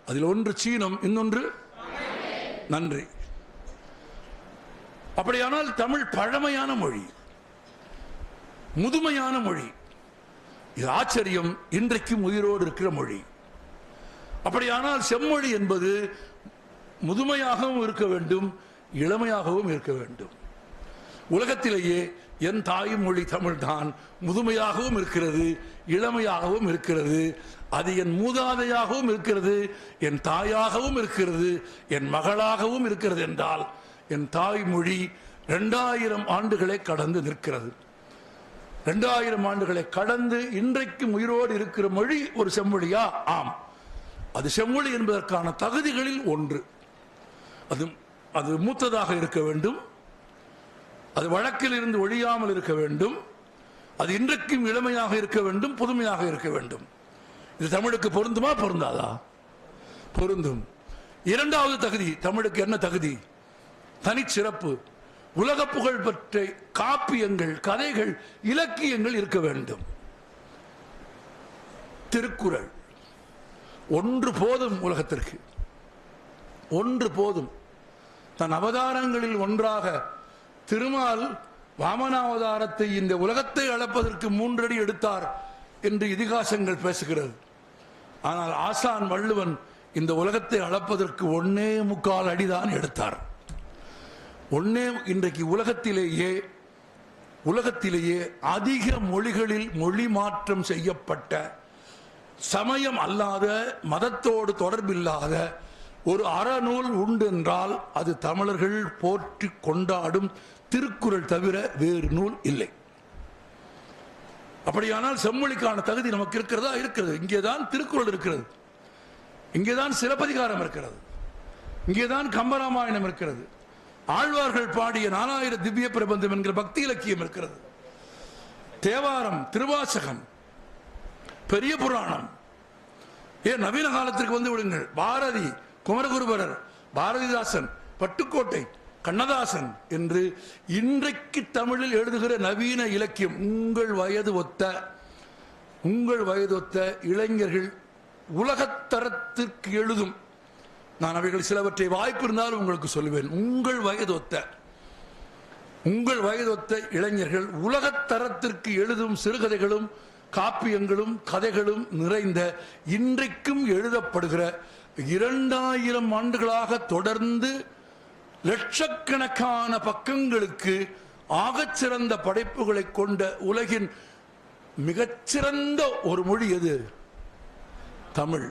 அதில் ஒன்று சீனம், இன்னொன்று நன்றி. அப்படியானால் தமிழ் பழமையான மொழி, முதுமையான மொழி. இது ஆச்சரியம், இன்றைக்கும் உயிரோடு இருக்கிற மொழி. அப்படியானால் செம்மொழி என்பது முதுமையாகவும் இருக்க வேண்டும், இளமையாகவும் இருக்க வேண்டும். உலகத்திலேயே என் தாய்மொழி தமிழ் தான் முதுமையாகவும் இருக்கிறது, இளமையாகவும் இருக்கிறது. அது என் மூதாதையாகவும் இருக்கிறது, என் தாயாகவும் இருக்கிறது, என் மகளாகவும் இருக்கிறது என்றால் என் தாய்மொழி 2000 ஆண்டுகளை கடந்து நிற்கிறது. 2000 ஆண்டுகளை கடந்து இன்றைக்கும் உயிரோடு இருக்கிற மொழி ஒரு செம்மொழியா? ஆம். அது செம்மொழி என்பதற்கான தகுதிகளில் ஒன்று. அது மூத்ததாக இருக்க வேண்டும், அது வழக்கில் இருந்து ஒழியாமல் இருக்க வேண்டும், அது இன்றைக்கும் இளமையாக இருக்க வேண்டும், புதுமையாக இருக்க வேண்டும். இது தமிழுக்கு பொருந்துமா? பொருந்தாதா? பொருந்தும். இரண்டாவது தகுதி, தமிழுக்கு என்ன தகுதி? தனிச்சிறப்பு. உலக புகழ் பெற்ற காப்பியங்கள், கதைகள், இலக்கியங்கள் இருக்க வேண்டும். திருக்குறள் ஒன்று போதும், உலகத்திற்கு ஒன்று போதும். தன் அவதாரங்களில் ஒன்றாக திருமால் வாமனாவதாரத்தை இந்த உலகத்தை அளப்பதற்கு 3 அடி எடுத்தார் என்று இதிகாசங்கள் பேசுகிறது. ஆனால் ஆசான் வள்ளுவன் இந்த உலகத்தை அளப்பதற்கு 1.25 அடிதான் எடுத்தார். இன்றைக்கு உலகத்திலேயே அதிக மொழிகளில் மொழி மாற்றம் செய்யப்பட்ட, சமயம் அல்லாத, மதத்தோடு தொடர்பில்லாத ஒரு அறநூல் உண்டு என்றால் அது தமிழர்கள் போற்றி கொண்டாடும் திருக்குறள் தவிர வேறு நூல் இல்லை. அப்படியானால் செம்மொழிக்கான தகுதி நமக்கு இருக்கிறதா? இருக்கிறது. இங்கேதான் திருக்குறள் இருக்கிறது, இங்கேதான் சிலப்பதிகாரம் இருக்கிறது, இங்கேதான் கம்பராமாயணம் இருக்கிறது, ஆழ்வார்கள் பாடிய 4000 திவ்ய பிரபந்தம் என்கிற பக்தி இலக்கியம் இருக்கிறது, தேவாரம், திருவாசகம், பெரிய புராணம். ஏன் நவீன காலத்திற்கு வந்து விடுங்கள். பாரதி, குமரகுருபரர், பாரதிதாசன், பட்டுக்கோட்டை, கண்ணதாசன் என்று இன்றைக்கு தமிழில் எழுதுகிற நவீன இலக்கியம். உங்கள் வயது ஒத்த இளைஞர்கள் உலகத்தரத்திற்கு எழுதும். நான் அவைகள் சிலவற்றை வாய்ப்பு இருந்தாலும் உங்களுக்கு சொல்லுவேன். உங்கள் வயதொத்த இளைஞர்கள் உலகத்தரத்திற்கு எழுதும் சிறுகதைகளும் காப்பியங்களும் கதைகளும் நிறைந்த, இன்றைக்கும் எழுதப்படுகிற 2000 ஆண்டுகளாக தொடர்ந்து லட்சக்கணக்கான பக்கங்களுக்கு ஆகச்சிறந்த படைப்புகளை கொண்ட உலகின் மிகச்சிறந்த ஒரு மொழி எது? தமிழ்.